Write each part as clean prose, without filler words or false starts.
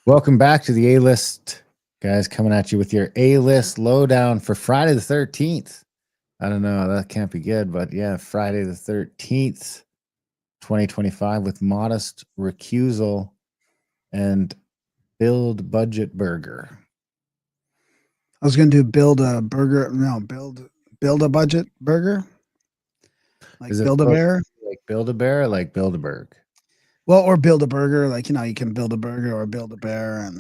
Welcome back to the A-List, guys, coming at you with your A-List lowdown for Friday the 13th. I don't know, that can't be good, but yeah, Friday the 13th, 2025 with Modest, Recusal, and Bild-Budget-Berger. I was going to do build a budget burger. Like Build-A-Bear? Like Build-A-Bear or like Build-A-Berg? Well, or build a burger, like, you can build a burger or build a bear.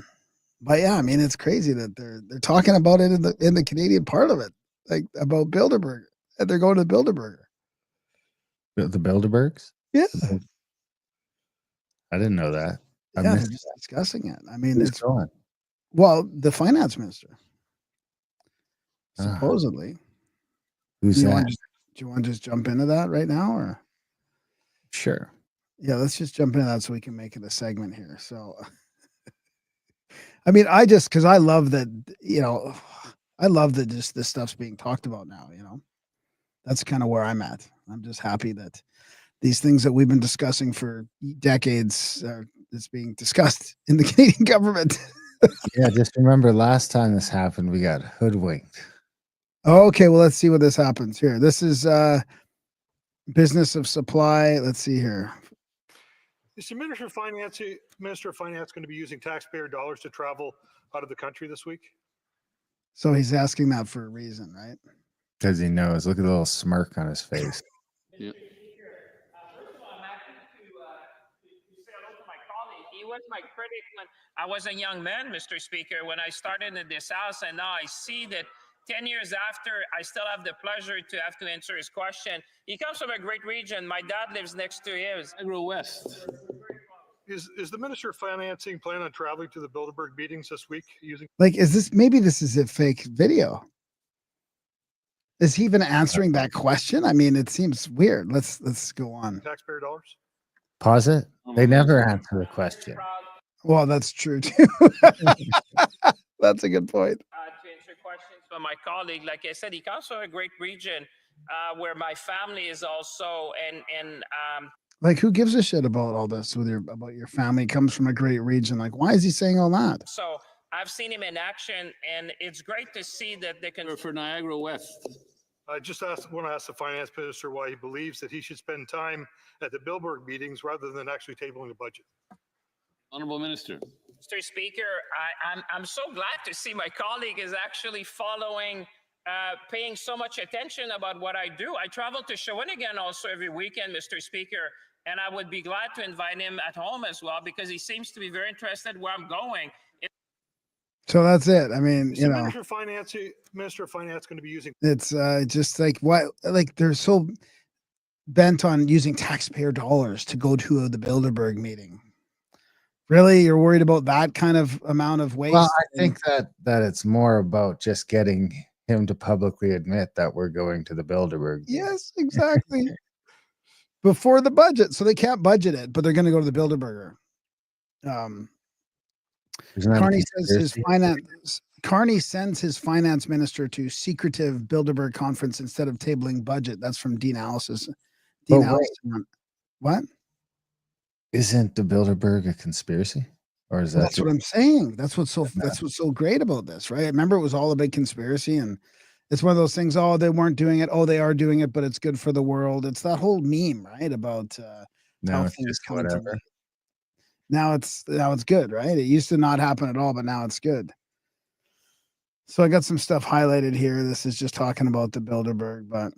But yeah, I mean, it's crazy that they're talking about it in the Canadian part of it, like about Build-A-Burger, and they're going to Build-A-Burger. The Bilderbergs? Yeah. I didn't know that. They're just discussing it. I mean, it's going. Well, the finance minister, supposedly. Who's that? Do you want to just jump into that right now, or? Sure. Yeah, let's just jump into that so we can make it a segment here. So, I mean, because I love that, I love that just this stuff's being talked about now, That's kind of where I'm at. I'm just happy that these things that we've been discussing for decades is being discussed in the Canadian government. Yeah, just remember last time this happened, we got hoodwinked. Okay, well, let's see what this happens here. This is business of supply. Let's see here. Is the Minister of Finance going to be using taxpayer dollars to travel out of the country this week? So he's asking that for a reason, right? Because he knows. Look at the little smirk on his face. Yep. First of all, I'm happy to say hello to my colleague. He was my critic when I was a young man, Mr. Speaker, when I started in this house, and now I see that 10 years after, I still have the pleasure to have to answer his question. He comes from a great region. My dad lives next to his. Agro West. Is the Minister of Financing planning on traveling to the Bilderberg meetings this week using? Like, maybe this is a fake video? Is he even answering that question? I mean, it seems weird. Let's go on. Taxpayer dollars? Pause it. They never answer the question. Well, that's true too. That's a good point. To answer questions from my colleague, like I said, he comes from a great region where my family is also, and like, who gives a shit about all this about your family comes from a great region? Like, why is he saying all that? So I've seen him in action, and it's great to see that they can. For Niagara West. I just want to ask the finance minister why he believes that he should spend time at the Bilderberg meetings rather than actually tabling the budget. Honorable Minister. Mr. Speaker, I'm so glad to see my colleague is actually following, paying so much attention about what I do. I travel to Shawinigan also every weekend, Mr. Speaker, and I would be glad to invite him at home as well because he seems to be very interested where I'm going. So that's it. I mean, Is the Minister of Finance going to be using? It's just like what, like they're so bent on using taxpayer dollars to go to the Bilderberg meeting. Really, you're worried about that kind of amount of waste? Well, I think that it's more about just getting him to publicly admit that we're going to the Bilderberg. Yes, exactly. Before the budget, so they can't budget it, but they're going to go to the Bilderberger. Carney sends his finance minister to secretive Bilderberg conference instead of tabling budget. That's from Dean Alice's. What? Isn't the Bilderberg a conspiracy? Or is that? That's what I'm saying. That's what's so great about this, right? Remember, it was all a big conspiracy, and it's one of those things. Oh, they weren't doing it. Oh, they are doing it, but it's good for the world. It's that whole meme, right? About now it's just whatever. Now it's good, right? It used to not happen at all, but now it's good. So I got some stuff highlighted here. This is just talking about the Bilderberg, but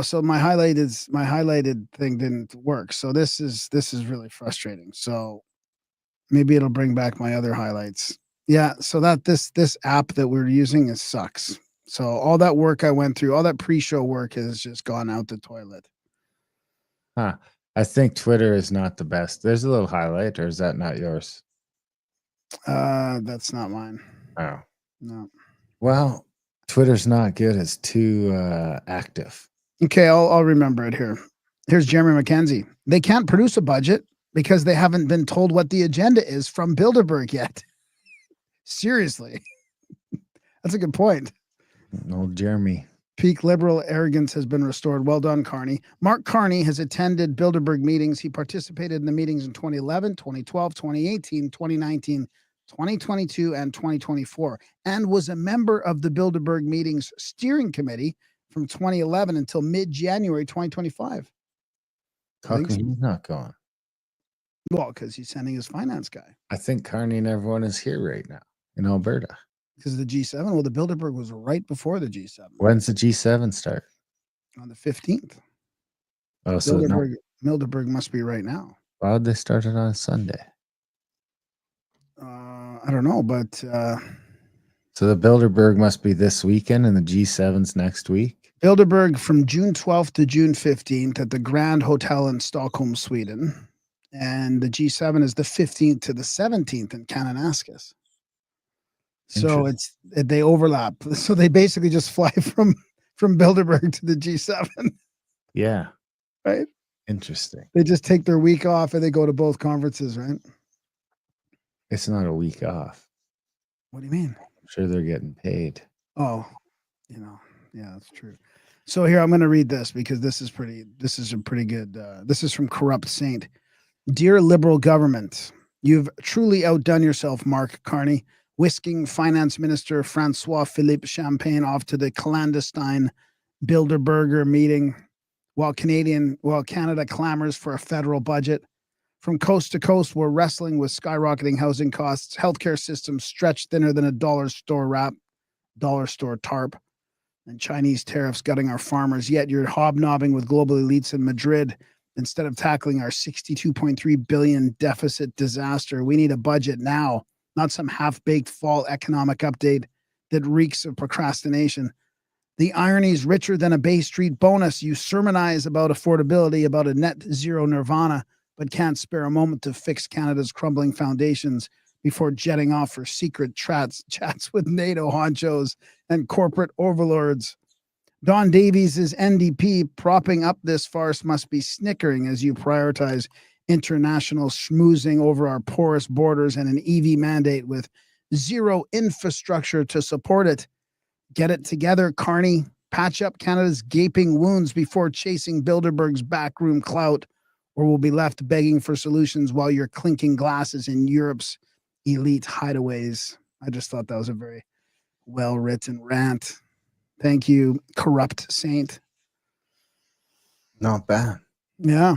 so my highlighted thing didn't work. So this is really frustrating. So maybe it'll bring back my other highlights. Yeah. So that this app that we're using sucks. So all that work I went through, all that pre-show work has just gone out the toilet. Huh. I think Twitter is not the best. There's a little highlight, or is that not yours? That's not mine. Oh. No. Well, Twitter's not good. It's too active. Okay, I'll remember it here. Here's Jeremy McKenzie. They can't produce a budget because they haven't been told what the agenda is from Bilderberg yet. Seriously. That's a good point. Old Jeremy. Peak liberal arrogance has been restored. Well done, Carney. Mark Carney has attended Bilderberg meetings. He participated in the meetings in 2011, 2012, 2018, 2019, 2022 and 2024, and was a member of the Bilderberg meetings steering committee from 2011 until mid-January 2025. How come he's not going? Well, because he's sending his finance guy. I think Carney and everyone is here right now in Alberta. Because the G7, well, the Bilderberg was right before the G7. When's the G7 start? On the 15th. Oh, so Bilderberg must be right now. why would they start it on a Sunday? I don't know, but so the Bilderberg must be this weekend and the G7's next week. Bilderberg from June 12th to June 15th at the Grand Hotel in Stockholm, Sweden. And the G7 is the 15th to the 17th in Kananaskis. So they overlap. So they basically just fly from Bilderberg to the G7. Yeah. Right? Interesting. They just take their week off and they go to both conferences, right? It's not a week off. What do you mean? I'm sure they're getting paid. Oh, yeah, that's true. So here, I'm going to read this because this is a pretty good, this is from Corrupt Saint. Dear Liberal government, you've truly outdone yourself, Mark Carney, whisking Finance Minister Francois-Philippe Champagne off to the clandestine Bilderberger meeting while Canada clamors for a federal budget. From coast to coast, we're wrestling with skyrocketing housing costs, healthcare systems stretched thinner than a dollar store tarp, and Chinese tariffs gutting our farmers. Yet you're hobnobbing with global elites in Madrid instead of tackling our $62.3 billion deficit disaster. We need a budget now, not some half-baked fall economic update that reeks of procrastination. The irony is richer than a Bay Street bonus. You sermonize about affordability, about a net zero nirvana, but can't spare a moment to fix Canada's crumbling foundations before jetting off for secret chats with NATO honchos and corporate overlords. Don Davies' NDP propping up this farce must be snickering as you prioritize international schmoozing over our porous borders and an EV mandate with zero infrastructure to support it. Get it together, Carney. Patch up Canada's gaping wounds before chasing Bilderberg's backroom clout, or we'll be left begging for solutions while you're clinking glasses in Europe's elite hideaways. I just thought that was a very well-written rant. Thank you, Corrupt Saint. Not bad. Yeah.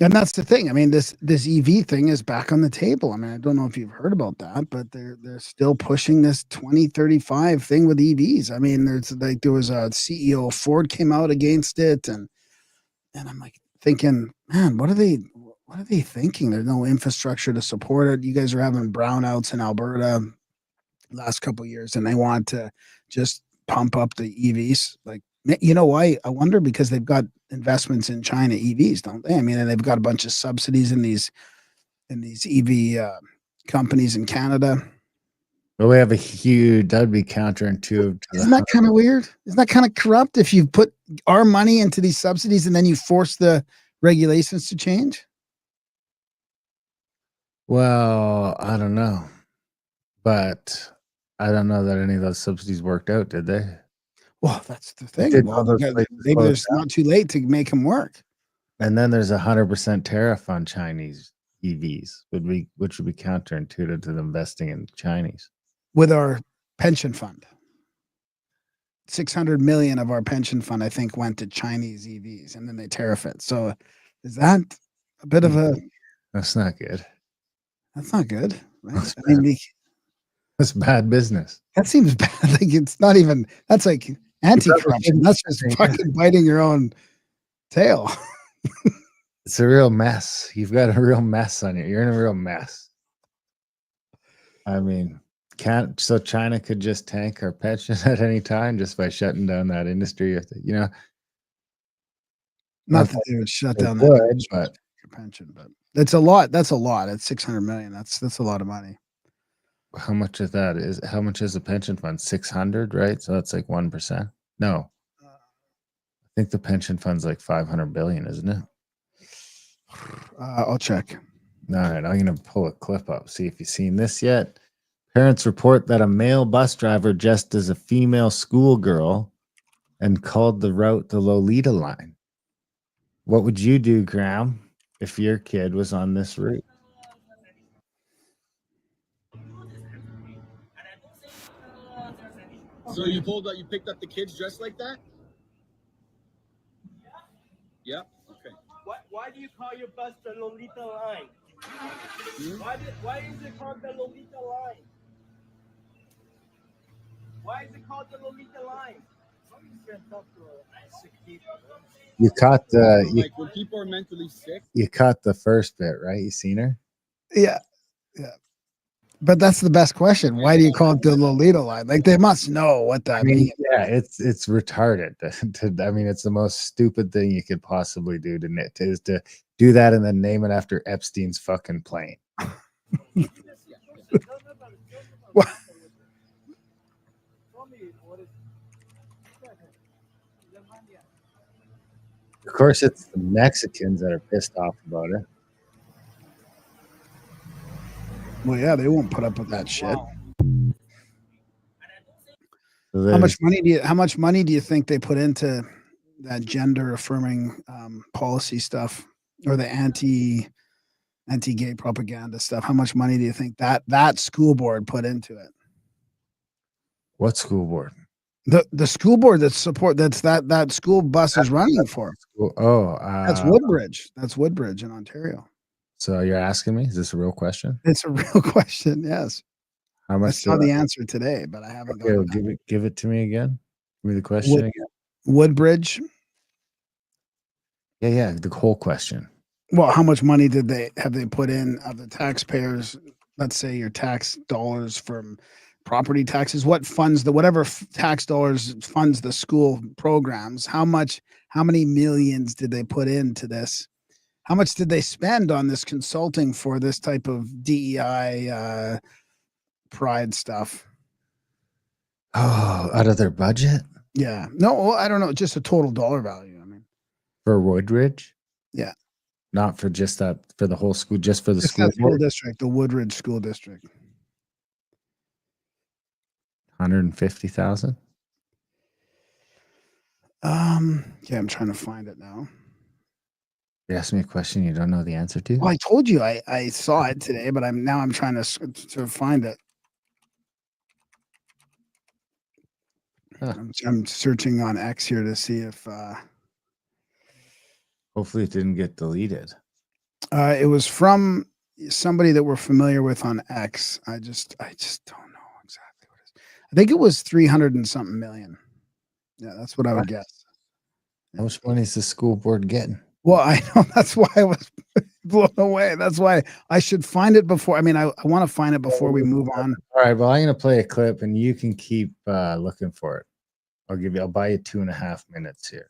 And that's the thing. I mean, this EV thing is back on the table. I mean, I don't know if you've heard about that, but they're still pushing this 2035 thing with EVs. I mean, there was a CEO of Ford came out against it, and I'm like thinking, man, what are they thinking? There's no infrastructure to support it. You guys are having brownouts in Alberta last couple of years, and they want to just pump up the EVs. Like, you know why? I wonder, because they've got investments in China EVs, don't they? I mean, and they've got a bunch of subsidies in these EV companies in Canada. Well, we have a huge, that'd be counterintuitive. Isn't that kind of weird? Isn't that kind of corrupt if you put our money into these subsidies and then you force the regulations to change? Well, I don't know. But I don't know that any of those subsidies worked out, did they? Well, that's the thing. Well, maybe it's not too late to make them work. And then there's 100% tariff on Chinese EVs, which would be counterintuitive to them investing in Chinese. With our pension fund, 600 million of our pension fund, I think, went to Chinese EVs, and then they tariff it. So, is that a bit of a? That's not good. That's not good. Right? I mean, that's bad business. That seems bad. Like, it's not even. That's like anti-corruption. That's just fucking biting your own tail. It's a real mess. You've got a real mess on you. You're in a real mess. I mean, so China could just tank our pension at any time just by shutting down that industry. You know, not that they would shut down that pension, but it's a lot. That's a lot. It's 600 million. That's a lot of money. How much of that is? How much is a pension fund? 600, right? So that's like 1%. No, I think the pension fund's like 500 billion, isn't it? I'll check. All right, I'm gonna pull a clip up. See if you've seen this yet. Parents report that a male bus driver dressed as a female schoolgirl and called the route the Lolita line. What would you do, Graham, if your kid was on this route? So you picked up the kids dressed like that? Yeah. Okay. Why do you call your bus the Lolita line? Why is it called the Lolita line? Why is it called the Lolita line? You caught the Like when people are mentally sick. you caught the first bit, right? You seen her? Yeah. But that's the best question. Why do you call it the Lolita line? Like they must know what that means. Yeah, it's retarded. I mean, it's the most stupid thing you could possibly do is to do that and then name it after Epstein's fucking plane. What? Of course, it's the Mexicans that are pissed off about it. Well, yeah, they won't put up with that shit. So How much money do you think they put into that gender affirming policy stuff or the anti-gay propaganda stuff? How much money do you think that school board put into it? What school board? The school board that school bus is running for. That's Woodbridge. That's Woodbridge in Ontario. So you're asking me, is this a real question? It's a real question. Yes. How I much? saw the answer today, but I haven't. Okay, well, give it to me again. Give me the question again. Woodbridge. Yeah, the whole question. Well, how much money have they put in of the taxpayers? Let's say your tax dollars from property taxes. What funds whatever tax dollars funds the school programs? How many millions did they put into this? How much did they spend on this consulting for this type of DEI pride stuff? Oh, out of their budget? Yeah. No, I don't know. Just a total dollar value. I mean, for Woodridge? Yeah. Not for just that, for the whole school, just for the It's school that school district, the Woodridge School District. 150,000. Yeah, I'm trying to find it now. You asked me a question you don't know the answer to. Well, I told you I saw it today, but I'm trying to find it. Huh. I'm searching on X here to see if Hopefully it didn't get deleted. it was from somebody that we're familiar with on X. I just don't know exactly what it is. I think it was 300 and something million. Yeah, that's what I would guess. How much money is the school board getting? Well, I know that's why I was blown away. That's why I should find it before. I mean, I want to find it before we move on. All right, well, I'm going to play a clip and you can keep looking for it. I'll buy you 2.5 minutes here.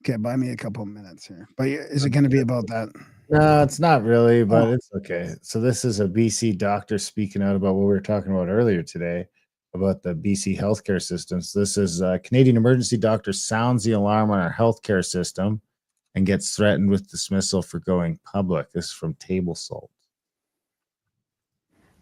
Okay, buy me a couple of minutes here. But is it going to be about that? No, it's not really, but it's okay. So this is a BC doctor speaking out about what we were talking about earlier today about the BC healthcare system. So this is a Canadian emergency doctor sounds the alarm on our healthcare system and gets threatened with dismissal for going public. This is from Table Salt.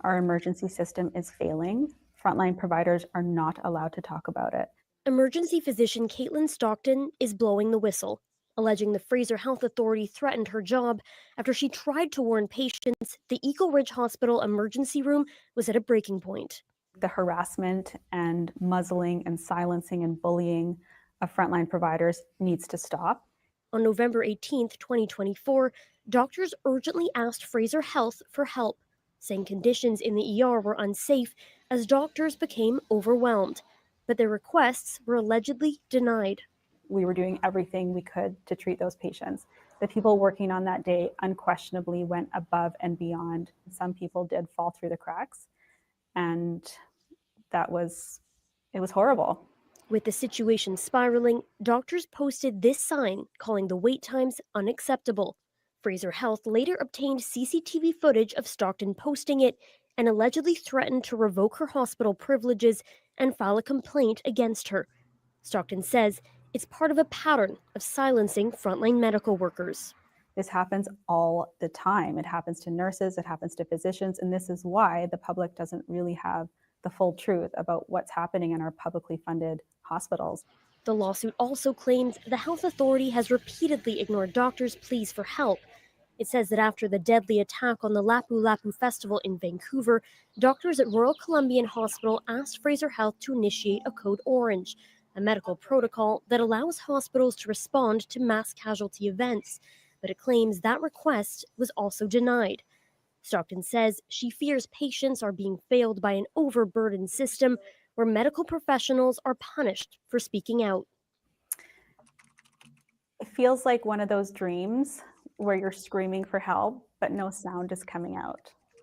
Our emergency system is failing. Frontline providers are not allowed to talk about it. Emergency physician Caitlin Stockton is blowing the whistle, alleging the Fraser Health Authority threatened her job after she tried to warn patients the Eagle Ridge Hospital emergency room was at a breaking point. The harassment and muzzling and silencing and bullying of frontline providers needs to stop. On November 18th, 2024, doctors urgently asked Fraser Health for help, saying conditions in the ER were unsafe as doctors became overwhelmed. But their requests were allegedly denied. We were doing everything we could to treat those patients. The people working on that day unquestionably went above and beyond. Some people did fall through the cracks, and it was horrible. With the situation spiraling, doctors posted this sign calling the wait times unacceptable. Fraser Health later obtained CCTV footage of Stockton posting it and allegedly threatened to revoke her hospital privileges and file a complaint against her. Stockton says it's part of a pattern of silencing frontline medical workers. This happens all the time. It happens to nurses, it happens to physicians, and this is why the public doesn't really have the full truth about what's happening in our publicly funded hospitals. The lawsuit also claims the health authority has repeatedly ignored doctors' pleas for help. It says that after the deadly attack on the Lapu Lapu Festival in Vancouver, doctors at Royal Columbian Hospital asked Fraser Health to initiate a Code Orange, a medical protocol that allows hospitals to respond to mass casualty events. But it claims that request was also denied. Stockton says she fears patients are being failed by an overburdened system where medical professionals are punished for speaking out. It feels like one of those dreams where you're screaming for help, but no sound is coming out.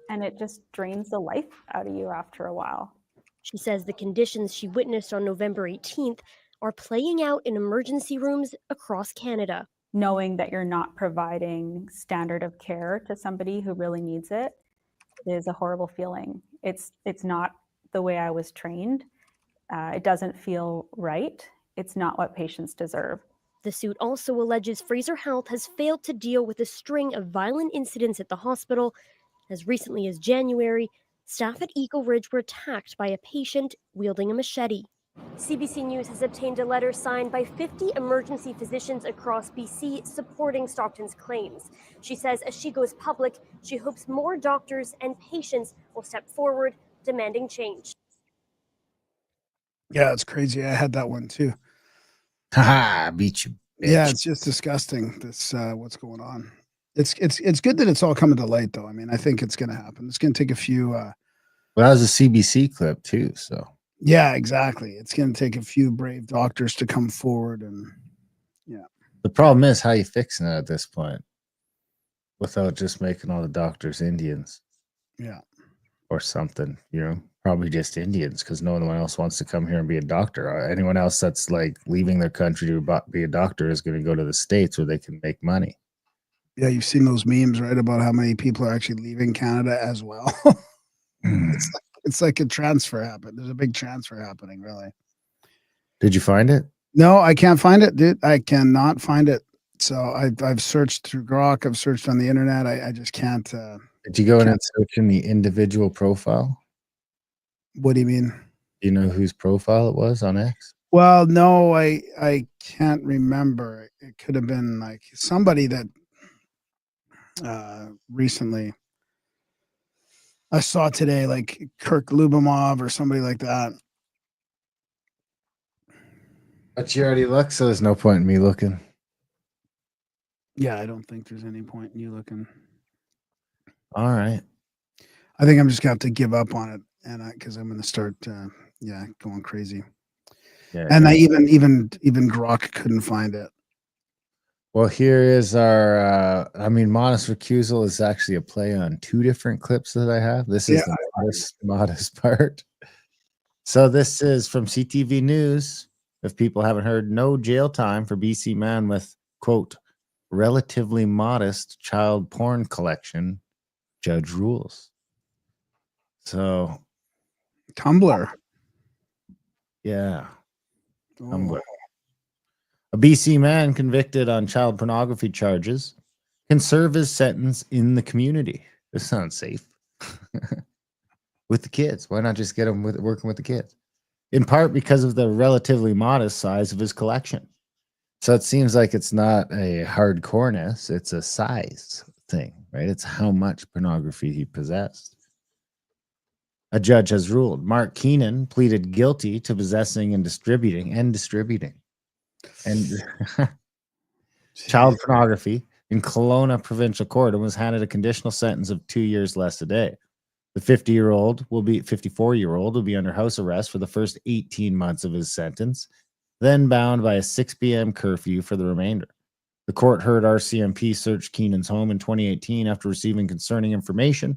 And it just drains the life out of you after a while. She says the conditions she witnessed on November 18th are playing out in emergency rooms across Canada. Knowing that you're not providing standard of care to somebody who really needs it is a horrible feeling. It's not the way I was trained. It doesn't feel right. It's not what patients deserve. The suit also alleges Fraser Health has failed to deal with a string of violent incidents at the hospital. As recently as January, staff at Eagle Ridge were attacked by a patient wielding a machete. CBC News has obtained a letter signed by 50 emergency physicians across BC supporting Stockton's claims. She says as she goes public, she hopes more doctors and patients will step forward demanding change. Yeah, it's crazy. I had that one too. Haha, beat you, bitch. Yeah, it's just disgusting. This what's going on. It's good that it's all coming to light, though. I mean, I think it's going to happen. It's going to take a few. Well, that was a CBC clip too. So yeah, exactly. It's going to take a few brave doctors to come forward, and yeah. The problem is how you fixing it at this point, without just making all the doctors Indians. Yeah. Or something, probably just Indians, because no one else wants to come here and be a doctor. Anyone else that's like leaving their country to be a doctor is going to go to the States where they can make money. Yeah, you've seen those memes, right, about how many people are actually leaving Canada as well. It's like a transfer happened. There's a big transfer happening, really. Did you find it? No, I can't find it, dude. I cannot find it. So I've searched through Grok. I've searched on the internet. I just can't. Did you go in and search in the individual profile? What do you mean? Do you know whose profile it was on X? Well, no, I can't remember. It could have been like somebody that recently I saw today, like Kirk Lubomov or somebody like that. But you already looked, so there's no point in me looking. Yeah, I don't think there's any point in you looking. All right. I think I'm just gonna have to give up on it, and because I'm gonna start, going crazy. Yeah. And I even Grok couldn't find it. Well, here is our. Modest Recusal is actually a play on two different clips that I have. This is the modest part. So this is from CTV News. If people haven't heard, no jail time for BC man with, quote, relatively modest child porn collection, judge rules. So Tumblr. Yeah. Oh. A BC man convicted on child pornography charges can serve his sentence in the community. This sounds safe. With the kids. Why not just get him working with the kids? In part because of the relatively modest size of his collection. So it seems like it's not a hardcoreness, it's a size thing, right? It's how much pornography he possessed. A judge has ruled Mark Keenan pleaded guilty to possessing and distributing child pornography in Kelowna Provincial Court and was handed a conditional sentence of 2 years less a day. The 54-year-old will be under house arrest for the first 18 months of his sentence, then bound by a 6 p.m. curfew for the remainder. The court heard RCMP search Keenan's home in 2018 after receiving concerning information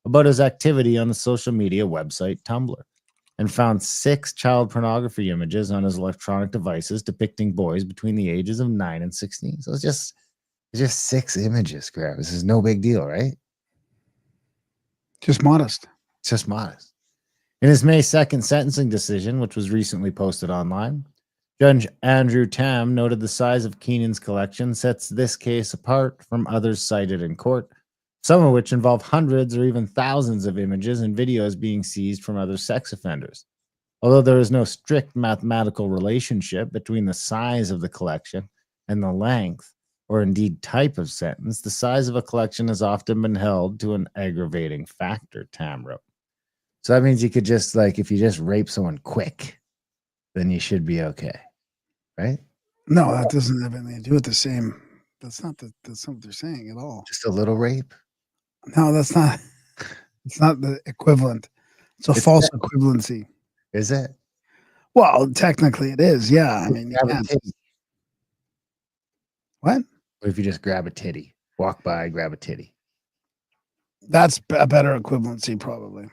about his activity on the social media website Tumblr, and found 6 child pornography images on his electronic devices depicting boys between the ages of 9 and 16. So it's just 6 images, Grab. This is no big deal, right? Just modest. It's just modest. In his May 2nd sentencing decision, which was recently posted online, Judge Andrew Tam noted the size of Keenan's collection sets this case apart from others cited in court, some of which involve hundreds or even thousands of images and videos being seized from other sex offenders. Although there is no strict mathematical relationship between the size of the collection and the length or indeed type of sentence, the size of a collection has often been held to an aggravating factor, Tam wrote. So that means you could just, like, if you just rape someone quick, then you should be okay, right? No, that doesn't have anything to do with the same. That's not what they're saying at all. Just a little rape. No, that's not. It's not the equivalent. It's a false equivalency. Is it? Well, technically it is. Yeah. I mean, Grab a yeah. titty. What? What if you just grab a titty? Walk by, grab a titty. That's a better equivalency, probably.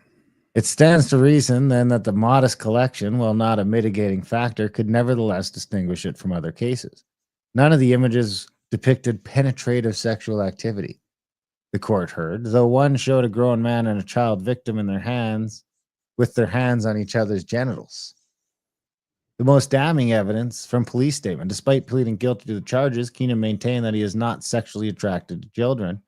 It stands to reason then that the modest collection, while not a mitigating factor, could nevertheless distinguish it from other cases. None of the images depicted penetrative sexual activity, the court heard, though one showed a grown man and a child victim in their hands, with their hands on each other's genitals. The most damning evidence from police statement. Despite pleading guilty to the charges, Keenan maintained that he is not sexually attracted to children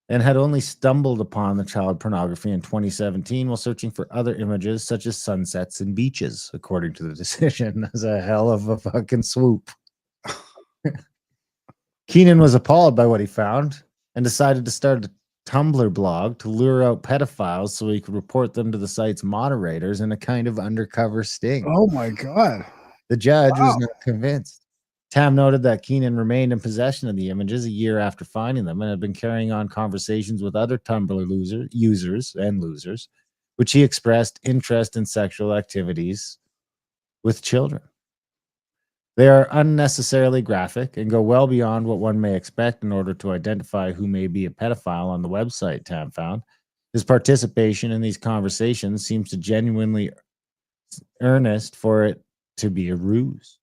and had only stumbled upon the child pornography in 2017 while searching for other images such as sunsets and beaches, according to the decision. That's a hell of a fucking swoop. Keenan was appalled by what he found and decided to start a Tumblr blog to lure out pedophiles so he could report them to the site's moderators in a kind of undercover sting. Oh my God. The judge was Wow. not convinced. Tam noted that Keenan remained in possession of the images a year after finding them and had been carrying on conversations with other Tumblr users, which he expressed interest in sexual activities with children. They are unnecessarily graphic and go well beyond what one may expect in order to identify who may be a pedophile on the website, Tam found. His participation in these conversations seems to genuinely earnest for it to be a ruse.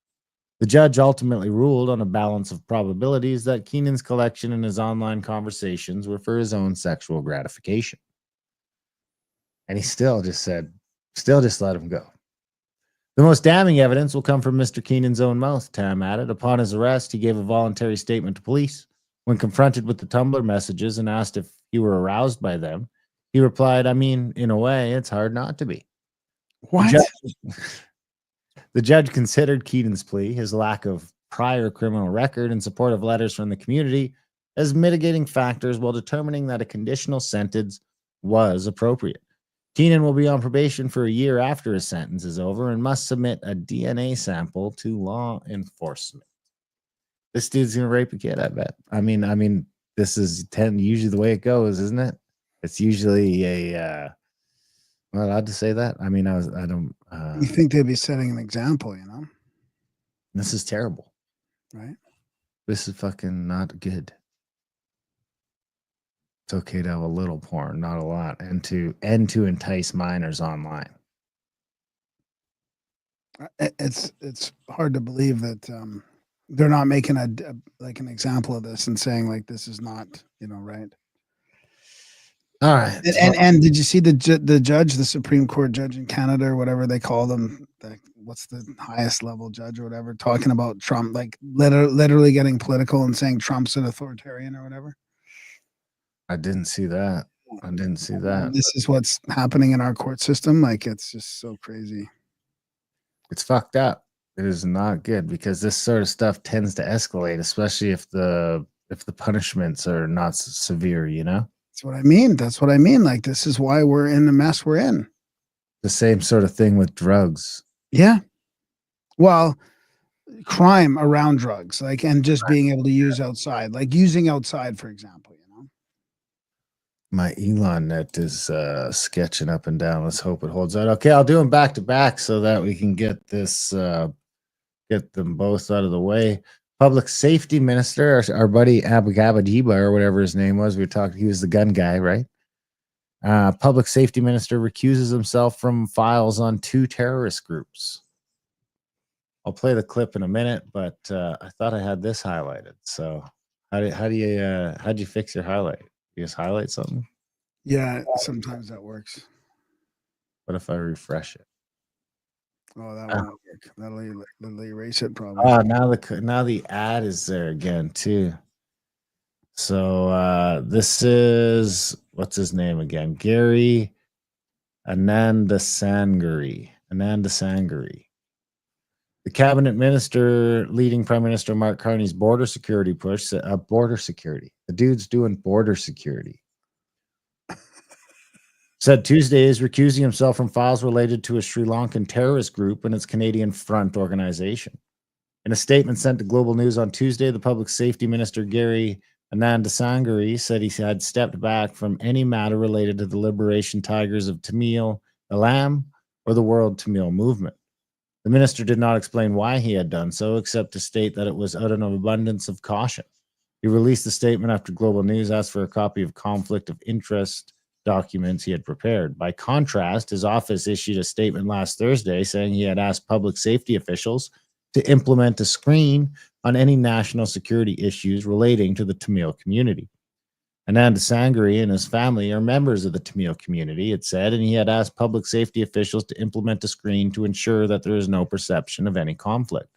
The judge ultimately ruled on a balance of probabilities that Keenan's collection and his online conversations were for his own sexual gratification. And he still just let him go. The most damning evidence will come from Mr. Keenan's own mouth, Tam added. Upon his arrest, he gave a voluntary statement to police. When confronted with the Tumblr messages and asked if he were aroused by them, he replied, I mean, in a way, it's hard not to be. What? The judge considered Keenan's plea, his lack of prior criminal record, and support of letters from the community as mitigating factors while determining that a conditional sentence was appropriate. Keenan will be on probation for a year after his sentence is over and must submit a DNA sample to law enforcement. This dude's gonna rape a kid, I bet. I mean, this is usually the way it goes, isn't it? It's usually a am I allowed to say that? I mean, I don't. You think they'd be setting an example, you know? This is terrible. Right? This is fucking not good. It's okay to have a little porn, not a lot, and to entice minors online. It's hard to believe that they're not making like an example of this and saying like this is not, you know, right. All right. And did you see the judge, the Supreme Court judge in Canada or whatever they call them? What's the highest level judge or whatever, talking about Trump, like literally getting political and saying Trump's an authoritarian or whatever. I didn't see that. This is what's happening in our court system. Like, it's just so crazy. It's fucked up. It is not good because this sort of stuff tends to escalate, especially if the punishments are not severe, you know? That's what I mean. Like, this is why we're in the mess we're in. The same sort of thing with drugs. Yeah. Well, crime around drugs, like, and just being able to use outside, like using outside, for example, you know. My Elon net is sketching up and down. Let's hope it holds out. Okay, I'll do them back to back so that we can get this, get them both out of the way. Public Safety Minister, our buddy Abagabadiba, or whatever his name was. We were talking. He was the gun guy, right? Public Safety Minister recuses himself from files on 2 terrorist groups. I'll play the clip in a minute, but I thought I had this highlighted. So how do you fix your highlight? You just highlight something? Yeah, sometimes that works. What if I refresh it? Oh, that won't work. That'll erase it probably. Oh, now the ad is there again too. So this is, what's his name again? Gary Anandasangari. The cabinet minister leading Prime Minister Mark Carney's border security push, border security. The dude's doing border security. Said Tuesday is recusing himself from files related to a Sri Lankan terrorist group and its Canadian Front organization. In a statement sent to Global News on Tuesday, the Public Safety Minister Gary Anandasangari said he had stepped back from any matter related to the Liberation Tigers of Tamil Eelam or the World Tamil Movement. The minister did not explain why he had done so, except to state that it was out of an abundance of caution. He released the statement after Global News asked for a copy of conflict of interest documents he had prepared. By contrast, his office issued a statement last Thursday saying he had asked public safety officials to implement a screen on any national security issues relating to the Tamil community. Anand Sangari and his family are members of the Tamil community, it said, and he had asked public safety officials to implement a screen to ensure that there is no perception of any conflict.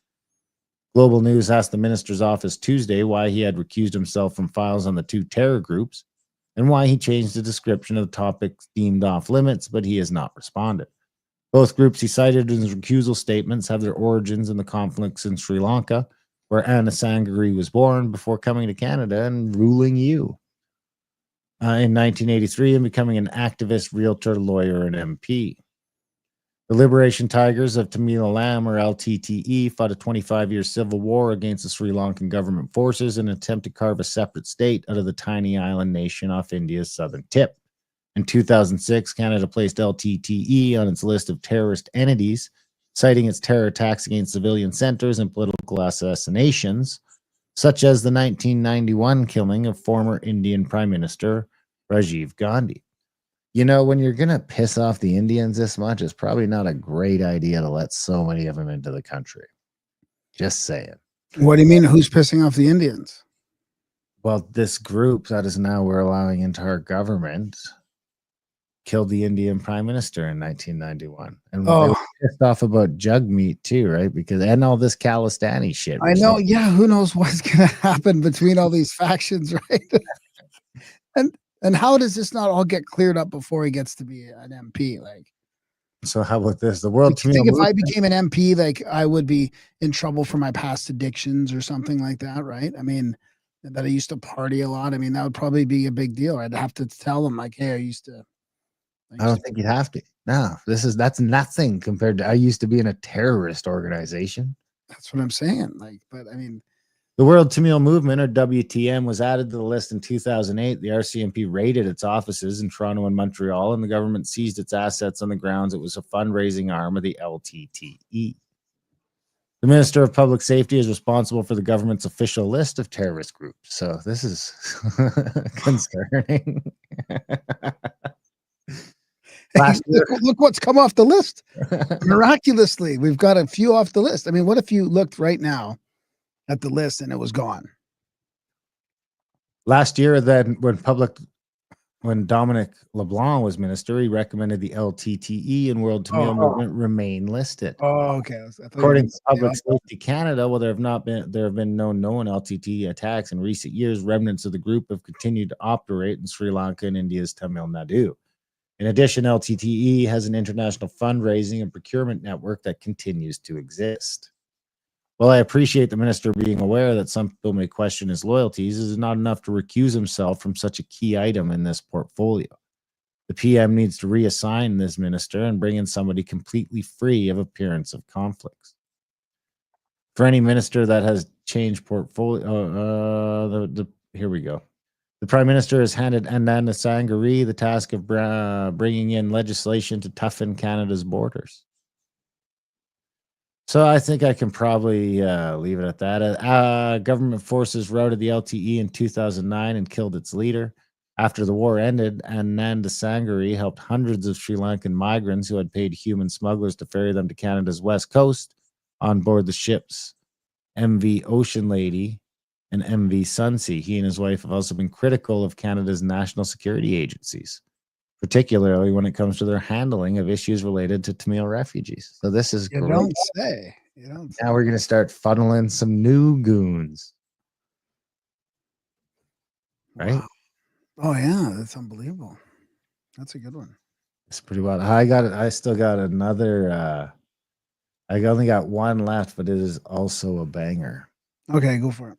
Global News asked the minister's office Tuesday why he had recused himself from files on the two terror groups and why he changed the description of the topics deemed off limits, but he has not responded. Both groups he cited in his recusal statements have their origins in the conflicts in Sri Lanka, where Anna Sangari was born before coming to Canada and ruling you in 1983 and becoming an activist, realtor, lawyer, and MP. The Liberation Tigers of Tamil Eelam, or LTTE, fought a 25-year civil war against the Sri Lankan government forces in an attempt to carve a separate state out of the tiny island nation off India's southern tip. In 2006, Canada placed LTTE on its list of terrorist entities, citing its terror attacks against civilian centers and political assassinations, such as the 1991 killing of former Indian Prime Minister Rajiv Gandhi. You know, when you're going to piss off the Indians this much, it's probably not a great idea to let so many of them into the country. Just saying. What do you mean? Who's pissing off the Indians? Well, this group that is now we're allowing into our government killed the Indian Prime Minister in 1991. And they were pissed off about jug meat too, right? Because and all this Khalistani shit. I know, yeah, who knows what's gonna happen between all these factions, right? and how does this not all get cleared up before he gets to be an MP? Like, so how about this? The world I think if I became an MP, like I would be in trouble for my past addictions or something like that, right? I mean, that I used to party a lot. I mean, that would probably be a big deal. I'd have to tell them like, hey, I don't think you'd have to. No, that's nothing compared to I used to be in a terrorist organization. That's what I'm saying. Like, but I mean, the World Tamil Movement, or WTM, was added to the list in 2008. The RCMP raided its offices in Toronto and Montreal, and the government seized its assets on the grounds it was a fundraising arm of the LTTE. The Minister of Public Safety is responsible for the government's official list of terrorist groups. So this is concerning. Look what's come off the list. Miraculously, we've got a few off the list. I mean, what if you looked right now at the list and it was gone? Last year, then, when Dominic LeBlanc was minister, he recommended the LTTE and World Tamil Movement remain listed. Oh, okay. According to Public Safety Canada, well, there have been no known LTTE attacks in recent years. Remnants of the group have continued to operate in Sri Lanka and India's Tamil Nadu. In addition, LTTE has an international fundraising and procurement network that continues to exist. While I appreciate the minister being aware that some people may question his loyalties, it is not enough to recuse himself from such a key item in this portfolio. The PM needs to reassign this minister and bring in somebody completely free of appearance of conflicts. For any minister that has changed portfolio, here we go. The Prime Minister has handed Anand Sangari the task of bringing in legislation to toughen Canada's borders. So I think I can probably leave it at that. Government forces routed the LTE in 2009 and killed its leader. After the war ended, Anand Sangari helped hundreds of Sri Lankan migrants who had paid human smugglers to ferry them to Canada's west coast on board the ships MV Ocean Lady and MV Sunsea. He and his wife have also been critical of Canada's national security agencies, particularly when it comes to their handling of issues related to Tamil refugees. So this is great. Don't say. You don't say. Now we're going to start funneling some new goons. Right? Wow. Oh, yeah. That's unbelievable. That's a good one. It's pretty wild. I still got another I only got one left, but it is also a banger. Okay, go for it.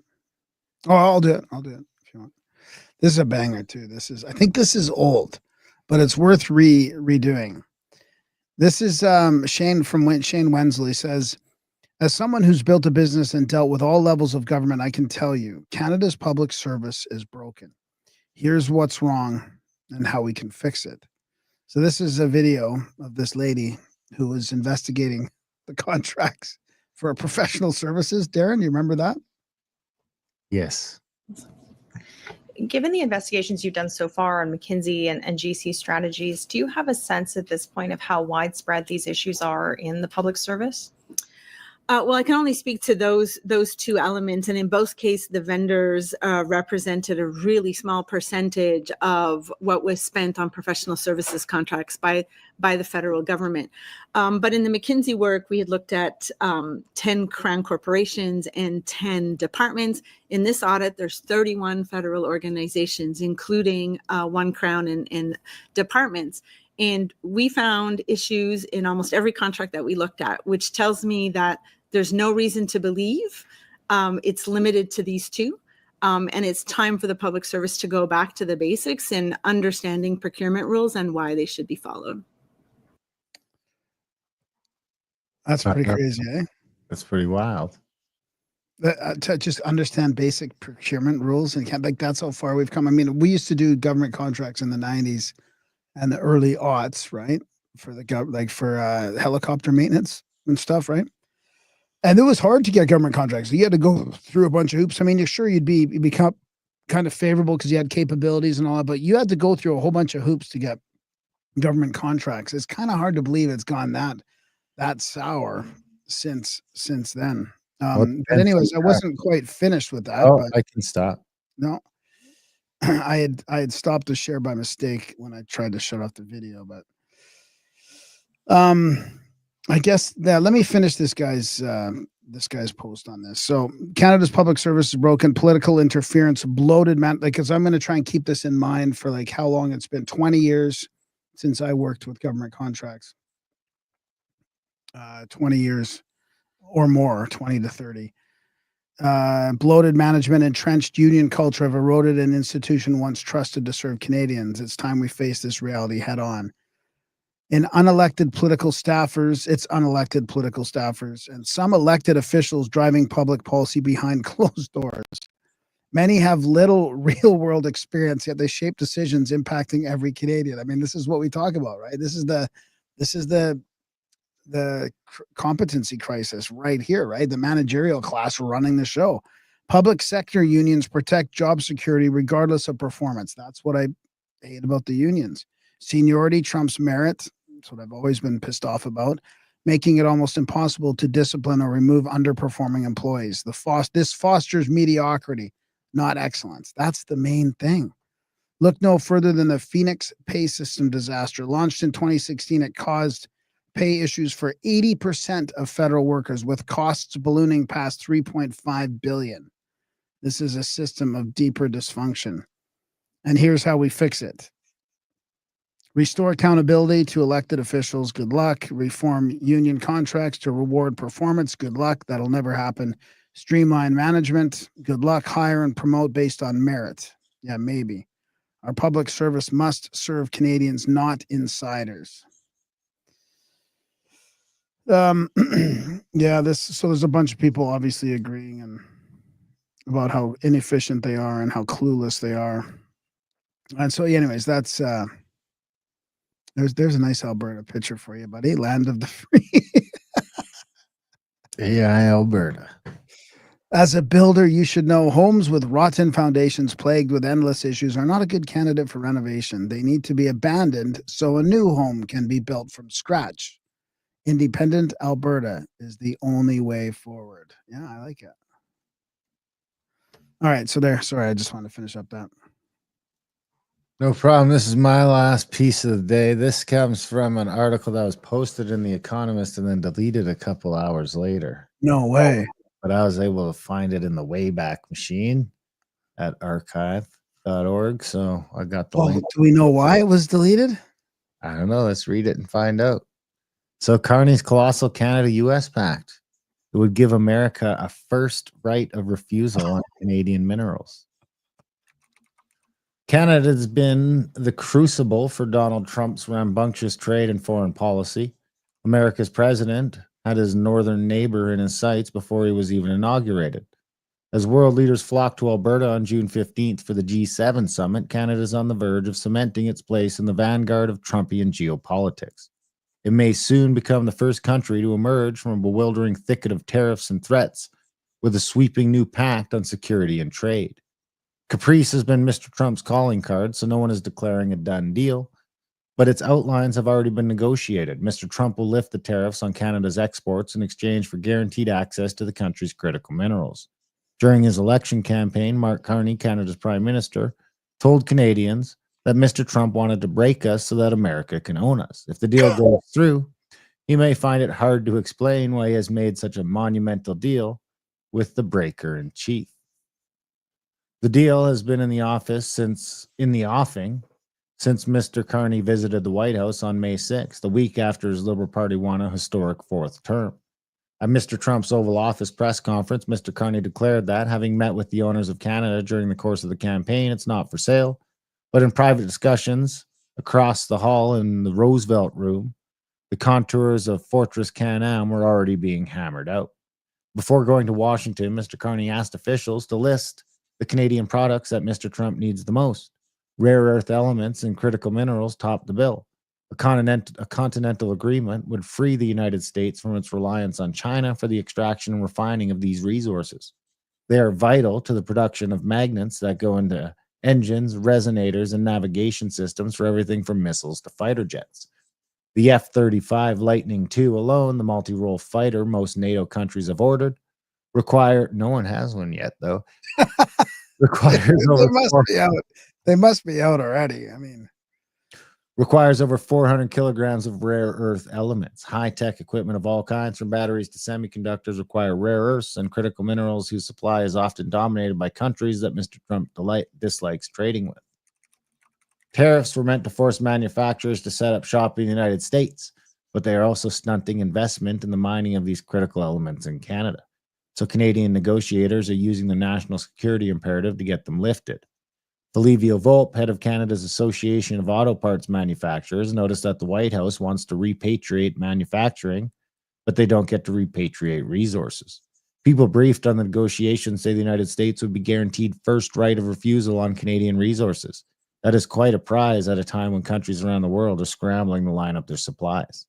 Oh, I'll do it. I'll do it if you want. This is a banger too. I think this is old, but it's worth redoing. This is Shane Wensley says, as someone who's built a business and dealt with all levels of government, I can tell you Canada's public service is broken. Here's what's wrong and how we can fix it. So this is a video of this lady who was investigating the contracts for professional services. Darren, you remember that? Yes. Given the investigations you've done so far on McKinsey and GC strategies, do you have a sense at this point of how widespread these issues are in the public service? Well, I can only speak to those two elements, and in both cases, the vendors represented a really small percentage of what was spent on professional services contracts by the federal government. But in the McKinsey work, we had looked at 10 crown corporations and 10 departments. In this audit, there's 31 federal organizations, including one crown and departments. And we found issues in almost every contract that we looked at, which tells me that there's no reason to believe it's limited to these two. And it's time for the public service to go back to the basics and understanding procurement rules and why they should be followed. That's pretty crazy, eh? That's pretty wild. To just understand basic procurement rules and like that's how far we've come. I mean, we used to do government contracts in the 90s and the early aughts, right? For the helicopter maintenance and stuff, right? And it was hard to get government contracts. You had to go through a bunch of hoops. I mean, you're sure you'd become kind of favorable because you had capabilities and all that, but you had to go through a whole bunch of hoops to get government contracts. It's kind of hard to believe it's gone that sour since then. But anyways, I wasn't quite finished with that. Oh, but I can stop. No, I had stopped the share by mistake when I tried to shut off the video, but I guess that let me finish this guy's post on this. So Canada's public service is broken, political interference, bloated because I'm going to try and keep this in mind for like how long it's been. 20 years since I worked with government contracts. 20 years or more, 20 to 30. Bloated management, entrenched union culture have eroded an institution once trusted to serve Canadians. It's time we face this reality head on. It's unelected political staffers and some elected officials driving public policy behind closed doors. Many have little real world experience, yet they shape decisions impacting every Canadian. I mean, this is what we talk about, right? This is the competency crisis right here, right? The managerial class running the show. Public sector unions protect job security regardless of performance. That's what I hate about the unions. Seniority trumps merit. That's what I've always been pissed off about, making it almost impossible to discipline or remove underperforming employees. This fosters mediocrity, not excellence. That's the main thing. Look no further than the Phoenix pay system disaster. Launched in 2016, it caused pay issues for 80% of federal workers, with costs ballooning past $3.5 billion. This is a system of deeper dysfunction. And here's how we fix it. Restore accountability to elected officials. Good luck. Reform union contracts to reward performance. Good luck. That'll never happen. Streamline management. Good luck. Hire and promote based on merit. Yeah, maybe. Our public service must serve Canadians, not insiders. So there's a bunch of people obviously agreeing about how inefficient they are and how clueless they are. And so anyways, that's there's a nice Alberta picture for you, buddy. Land of the free. Yeah, Alberta. As a builder, you should know homes with rotten foundations plagued with endless issues are not a good candidate for renovation. They need to be abandoned so a new home can be built from scratch. Independent Alberta is the only way forward. Yeah, I like it. All right, so there. Sorry, I just wanted to finish up that. No problem. This is my last piece of the day. This comes from an article that was posted in The Economist and then deleted a couple hours later. No way. But I was able to find it in the Wayback Machine at archive.org. So I got the link. Do we know why it was deleted? I don't know. Let's read it and find out. So Carney's colossal Canada-US pact. It would give America a first right of refusal on Canadian minerals. Canada has been the crucible for Donald Trump's rambunctious trade and foreign policy. America's president had his northern neighbor in his sights before he was even inaugurated. As world leaders flock to Alberta on June 15th for the G7 summit, Canada is on the verge of cementing its place in the vanguard of Trumpian geopolitics. It may soon become the first country to emerge from a bewildering thicket of tariffs and threats with a sweeping new pact on security and trade. Caprice has been Mr. Trump's calling card, so no one is declaring a done deal, but its outlines have already been negotiated. Mr. Trump will lift the tariffs on Canada's exports in exchange for guaranteed access to the country's critical minerals. During his election campaign, Mark Carney, Canada's Prime Minister, told Canadians that Mr. Trump wanted to break us so that America can own us. If the deal goes through, he may find it hard to explain why he has made such a monumental deal with the breaker-in-chief. The deal has been in the offing since Mr. Carney visited the White House on May 6th, the week after his Liberal Party won a historic fourth term. At Mr. Trump's Oval Office press conference, Mr. Carney declared that, having met with the owners of Canada during the course of the campaign, it's not for sale. But in private discussions across the hall in the Roosevelt Room, the contours of Fortress Can-Am were already being hammered out. Before going to Washington, Mr. Carney asked officials to list the Canadian products that Mr. Trump needs the most. Rare earth elements and critical minerals topped the bill. A continental agreement would free the United States from its reliance on China for the extraction and refining of these resources. They are vital to the production of magnets that go into engines, resonators, and navigation systems for everything from missiles to fighter jets. The F-35 Lightning II alone, the multi-role fighter most NATO countries have ordered, no one has one yet, though. They must be out already. I mean, requires over 400 kilograms of rare earth elements. High-tech equipment of all kinds, from batteries to semiconductors, require rare earths and critical minerals whose supply is often dominated by countries that Mr. Trump dislikes trading with. Tariffs were meant to force manufacturers to set up shop in the United States, but they are also stunting investment in the mining of these critical elements in Canada. So Canadian negotiators are using the national security imperative to get them lifted. Olivia Volpe, head of Canada's Association of Auto Parts Manufacturers, noticed that the White House wants to repatriate manufacturing, but they don't get to repatriate resources. People briefed on the negotiations say the United States would be guaranteed first right of refusal on Canadian resources. That is quite a prize at a time when countries around the world are scrambling to line up their supplies.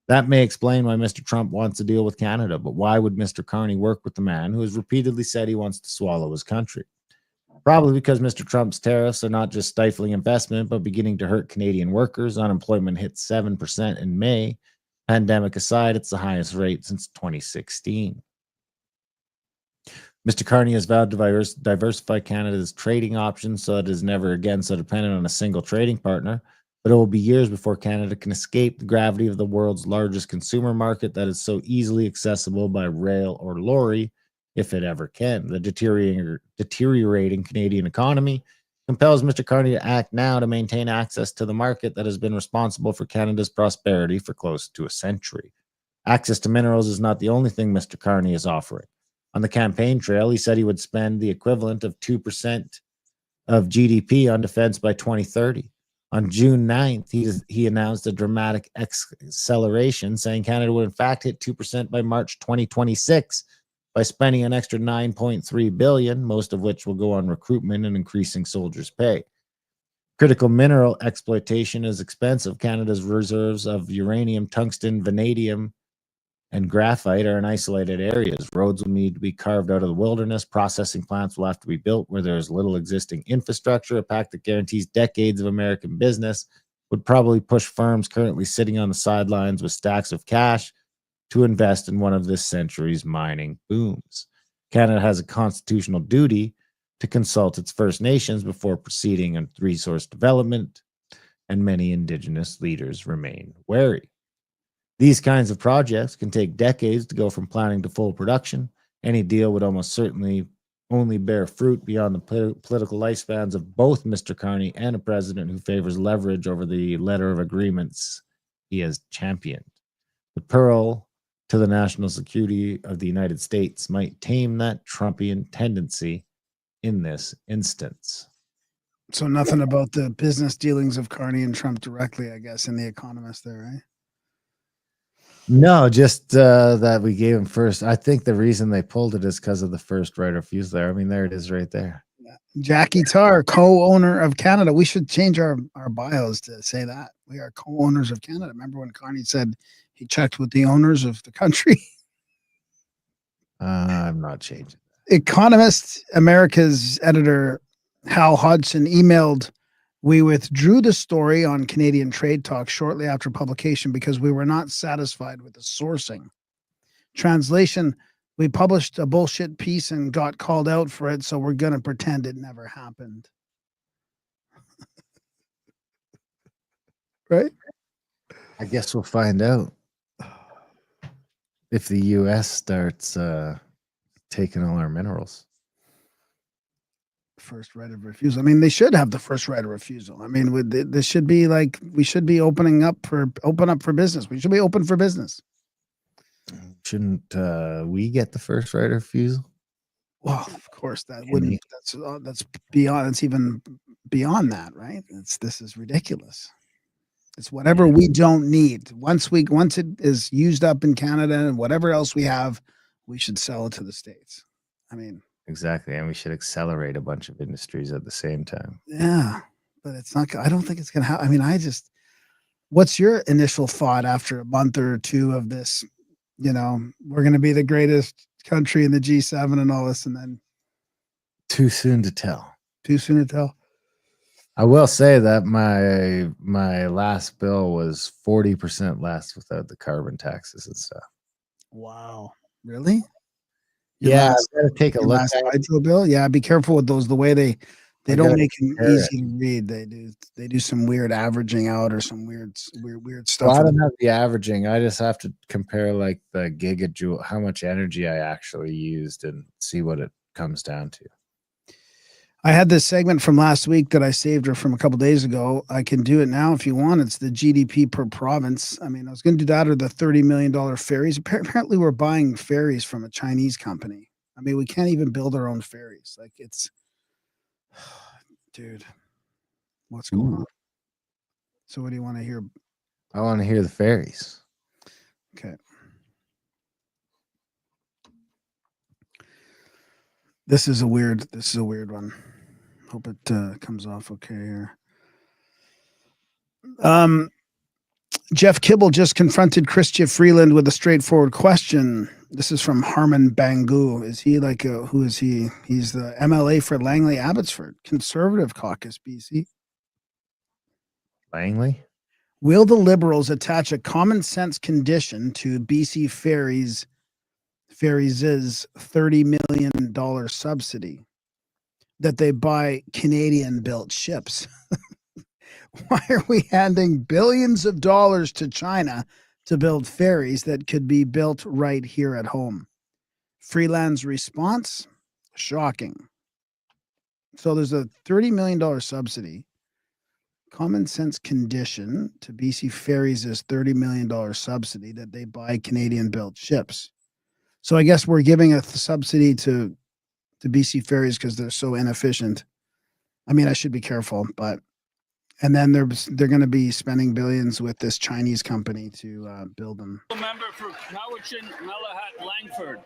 That may explain why Mr. Trump wants to deal with Canada, but why would Mr. Carney work with the man who has repeatedly said he wants to swallow his country? Probably because Mr. Trump's tariffs are not just stifling investment, but beginning to hurt Canadian workers. Unemployment hit 7% in May. Pandemic aside, it's the highest rate since 2016. Mr. Carney has vowed to diversify Canada's trading options so that it is never again so dependent on a single trading partner, but it will be years before Canada can escape the gravity of the world's largest consumer market that is so easily accessible by rail or lorry, if it ever can. The deteriorating Canadian economy compels Mr. Carney to act now to maintain access to the market that has been responsible for Canada's prosperity for close to a century. Access to minerals is not the only thing Mr. Carney is offering. On the campaign trail, he said he would spend the equivalent of 2% of GDP on defense by 2030. On June 9th, he announced a dramatic acceleration, saying Canada would in fact hit 2% by March 2026 by spending an extra $9.3 billion, most of which will go on recruitment and increasing soldiers' pay. Critical mineral exploitation is expensive. Canada's reserves of uranium, tungsten, vanadium, and graphite are in isolated areas. Roads will need to be carved out of the wilderness. Processing plants will have to be built where there is little existing infrastructure. A pact that guarantees decades of American business would probably push firms currently sitting on the sidelines with stacks of cash to invest in one of this century's mining booms. Canada has a constitutional duty to consult its First Nations before proceeding on resource development, and many Indigenous leaders remain wary. These kinds of projects can take decades to go from planning to full production. Any deal would almost certainly only bear fruit beyond the political lifespans of both Mr. Carney and a president who favors leverage over the letter of agreements he has championed. The peril to the national security of the United States might tame that Trumpian tendency in this instance. So nothing about the business dealings of Carney and Trump directly, I guess, in The Economist there, right? No, just that we gave him first. I think the reason they pulled it is because of the first right of refusal there. I mean, there it is right there. Jackie Tarr, co-owner of Canada. We should change our bios to say that. We are co-owners of Canada. Remember when Carney said he checked with the owners of the country? I'm not changing. Economist America's editor Hal Hodgson emailed, "We withdrew the story on Canadian trade talks shortly after publication because we were not satisfied with the sourcing." Translation, we published a bullshit piece and got called out for it, so we're going to pretend it never happened. Right? I guess we'll find out if the U.S. starts taking all our minerals. First right of refusal. I mean, they should have the first right of refusal. I mean, this should be like, we should be open up for business. We should be open for business. Shouldn't we get the first right of refusal? Well, of course, that wouldn't. That's beyond. It's even beyond that, right? This is ridiculous. It's whatever we don't need. Once it is used up in Canada and whatever else we have, we should sell it to the States. I mean, exactly, and we should accelerate a bunch of industries at the same time. Yeah, but it's not. I don't think it's gonna happen. I mean, what's your initial thought after a month or two of this? You know, we're going to be the greatest country in the G7 and all this, and then too soon to tell. Too soon to tell. I will say that my last bill was 40% less without the carbon taxes and stuff. Wow, really? Yeah, I've got to take a look at hydro bill. Yeah, be careful with those. The way they don't make them easy to read. They do some weird averaging out or some weird stuff. Well, I don't have the averaging. I just have to compare like the gigajoule, how much energy I actually used, and see what it comes down to. I had this segment from last week that I saved her from a couple days ago. I can do it now if you want. It's the GDP per province. I mean, I was going to do that or the $30 million ferries. Apparently, we're buying ferries from a Chinese company. I mean, we can't even build our own ferries. Like, it's, dude, what's going on? So what do you want to hear? I want to hear the ferries. Okay. This is a weird one. Hope it comes off okay here. Jeff Kibble just confronted Chrystia Freeland with a straightforward question. This is from Harman Bangu. Is he like who is he? He's the MLA for Langley Abbotsford, Conservative Caucus, BC. Langley? Will the Liberals attach a common sense condition to BC Ferries' $30 million subsidy that they buy Canadian-built ships? Why are we handing billions of dollars to China to build ferries that could be built right here at home? Freeland's response? Shocking. So there's a $30 million subsidy. Common sense condition to BC Ferries' $30 million subsidy that they buy Canadian-built ships. So I guess we're giving a subsidy to BC Ferries because they're so inefficient. I mean, I should be careful, but and then they're going to be spending billions with this Chinese company to build them. Member for Cowichan, Malahat, Langford.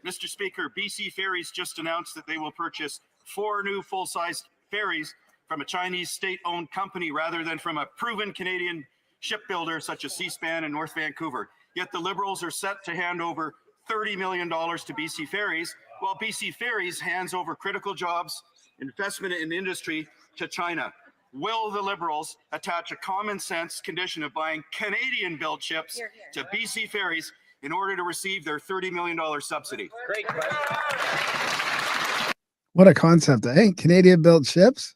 Mr. Speaker, BC Ferries just announced that they will purchase 4 new full-sized ferries from a Chinese state-owned company rather than from a proven Canadian shipbuilder such as Seaspan in North Vancouver. Yet the Liberals are set to hand over $30 million to BC Ferries, while BC Ferries hands over critical jobs, investment in industry to China. Will the Liberals attach a common sense condition of buying Canadian-built ships to BC Ferries in order to receive their $30 million subsidy? Great question. What a concept, eh? Canadian-built ships?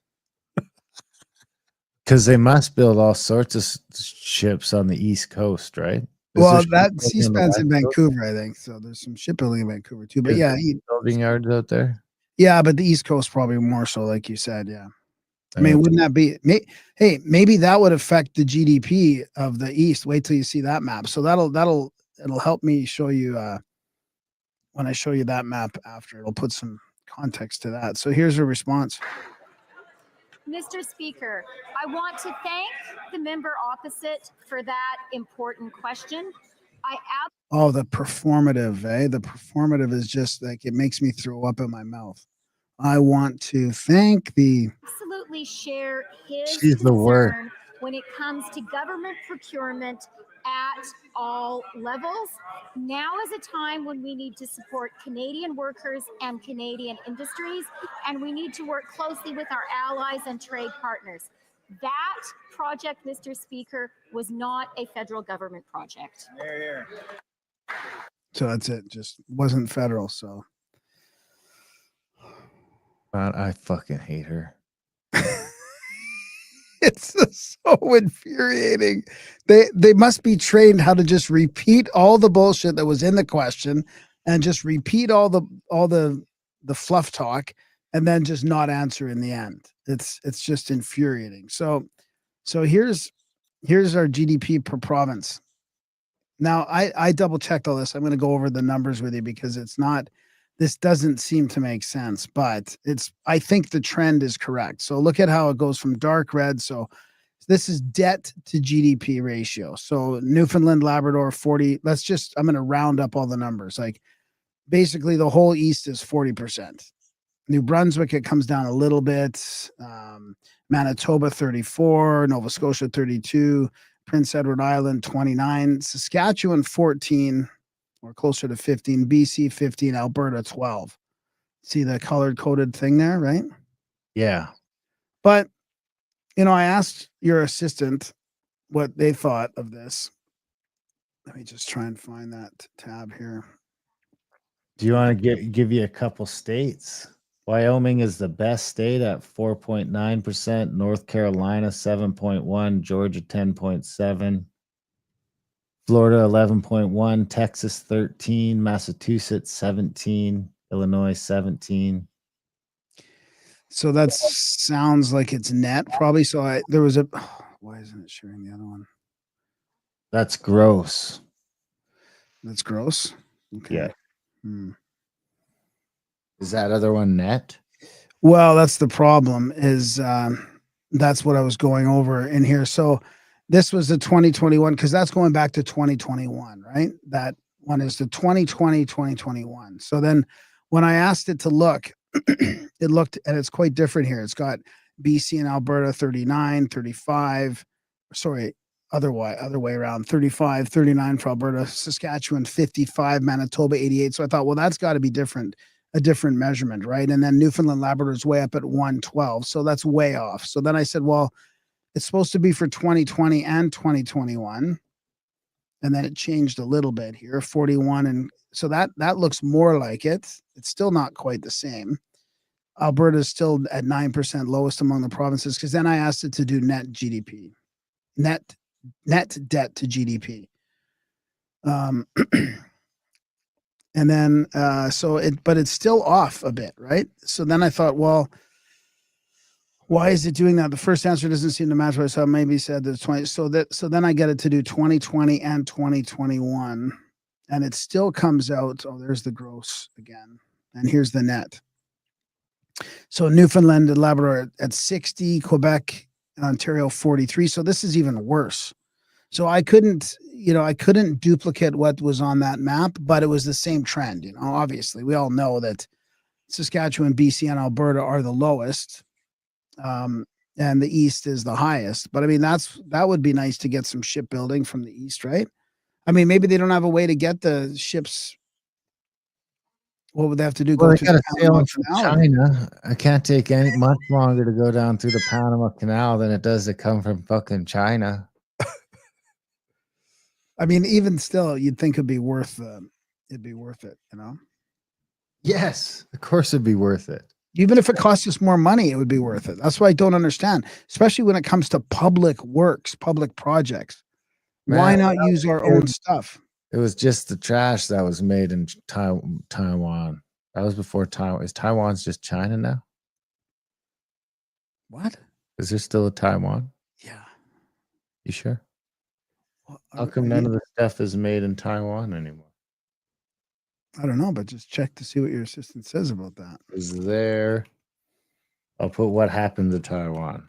Because they must build all sorts of ships on the East Coast, right? Well, that Seaspan's in Vancouver, I think. So there's some shipbuilding in Vancouver too. But yeah, building yards out there. Yeah, but the East Coast probably more so, like you said. Yeah. I mean, wouldn't that be? Hey, maybe that would affect the GDP of the East. Wait till you see that map. So it'll help me show you when I show you that map after. It'll put some context to that. So here's a response. Mr. Speaker, I want to thank the member opposite for that important question. Oh, the performative, The performative is just like, it makes me throw up in my mouth. I want to thank the. Absolutely share his She's the worst. concern when it comes to government procurement at all levels. Now is a time when we need to support Canadian workers and Canadian industries, and we need to work closely with our allies and trade partners. That project, Mr. Speaker, was not a federal government project. So that's it. Just wasn't federal. So God, I fucking hate her. it's just so infuriating. They must be trained how to just repeat all the bullshit that was in the question and just repeat all the fluff talk and then just not answer in the end. It's just infuriating. So here's our GDP per province. Now I double checked all this. I'm going to go over the numbers with you because this doesn't seem to make sense, but I think the trend is correct. So look at how it goes from dark red. So this is debt to GDP ratio. So Newfoundland, Labrador, 40. I'm going to round up all the numbers. Like basically the whole East is 40%. New Brunswick, it comes down a little bit. Manitoba, 34. Nova Scotia, 32. Prince Edward Island, 29. Saskatchewan, 14. Or closer to 15, BC 15, Alberta 12. See the colored coded thing there, right? Yeah. But, I asked your assistant what they thought of this. Let me just try and find that tab here. Do you want to give you a couple states? Wyoming is the best state at 4.9%, North Carolina 7.1%, Georgia 10.7%. Florida 11.1, Texas 13, Massachusetts 17, Illinois 17. So that sounds like it's net probably. So why isn't it sharing the other one? That's gross. That's gross. Okay. Yeah. Is that other one net? Well, that's the problem is that's what I was going over in here. So this was the 2021, because that's going back to 2021, right? That one is the 2020, 2021. So then when I asked it to look, it looked, and it's quite different here. It's got BC and Alberta 39, 35, sorry, other way around, 35, 39 for Alberta, Saskatchewan 55, Manitoba 88. So I thought, well, that's got to be a different measurement, right? And then Newfoundland, Labrador is way up at 112. So that's way off. So then I said, well, it's supposed to be for 2020 and 2021. And then it changed a little bit here, 41. And so that looks more like it. It's still not quite the same. Alberta is still at 9%, lowest among the provinces, because then I asked it to do net GDP, net debt to GDP. And then, but it's still off a bit, right? So then I thought, well, why is it doing that? The first answer doesn't seem to match what I saw. Maybe said there's 20. So then I get it to do 2020 and 2021, and it still comes out. Oh, there's the gross again, and here's the net. So Newfoundland and Labrador at 60, Quebec, Ontario 43. So this is even worse. So I couldn't duplicate what was on that map, but it was the same trend. Obviously we all know that Saskatchewan, BC, and Alberta are the lowest. And the East is the highest. But I mean, that would be nice to get some shipbuilding from the East, right? I mean, maybe they don't have a way to get the ships. What would they have to do? Well, Go they to got to the sail Panama from Canal? China. I can't take much longer to go down through the Panama Canal than it does to come from fucking China. I mean, even still, you'd think it'd be worth it, Yes, of course it'd be worth it. Even if it costs us more money, it would be worth it. That's what I don't understand, especially when it comes to public works, public projects. Why not use our own stuff? It was just the trash that was made in Taiwan. That was before Taiwan. Is Taiwan's just China now? What? Is there still a Taiwan? Yeah. You sure? Well, How come none of the stuff is made in Taiwan anymore? I don't know, but just check to see what your assistant says about that. Is there? I'll put what happened to Taiwan.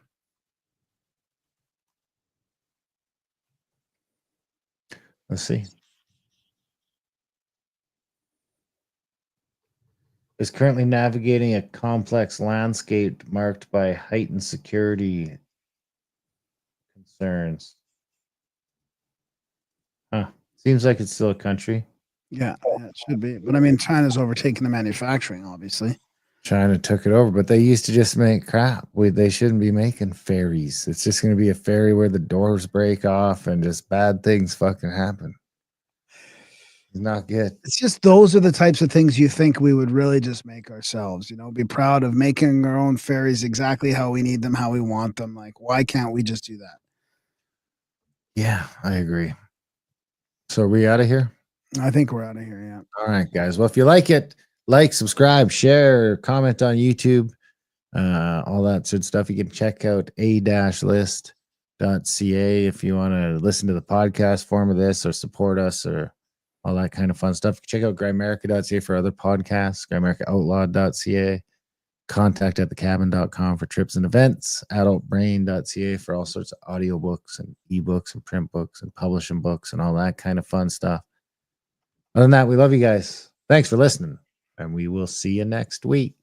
Let's see. Is currently navigating a complex landscape marked by heightened security concerns. Huh. Seems like it's still a country. Yeah, it should be. But I mean, China's overtaking the manufacturing, obviously. China took it over, but they used to just make crap. They shouldn't be making ferries. It's just going to be a ferry where the doors break off and just bad things fucking happen. It's not good. It's just those are the types of things you think we would really just make ourselves, be proud of making our own ferries exactly how we need them, how we want them. Like, why can't we just do that? Yeah, I agree. So are we out of here? I think we're out of here, yeah. All right, guys. Well, if you like it, like, subscribe, share, comment on YouTube, all that good stuff. You can check out a-list.ca if you want to listen to the podcast form of this or support us or all that kind of fun stuff. Check out Grimerica.ca for other podcasts, GrimericaOutlawed.ca, contact@thecabin.com for trips and events, adultbrain.ca for all sorts of audiobooks and ebooks and print books and publishing books and all that kind of fun stuff. Other than that, we love you guys. Thanks for listening, and we will see you next week.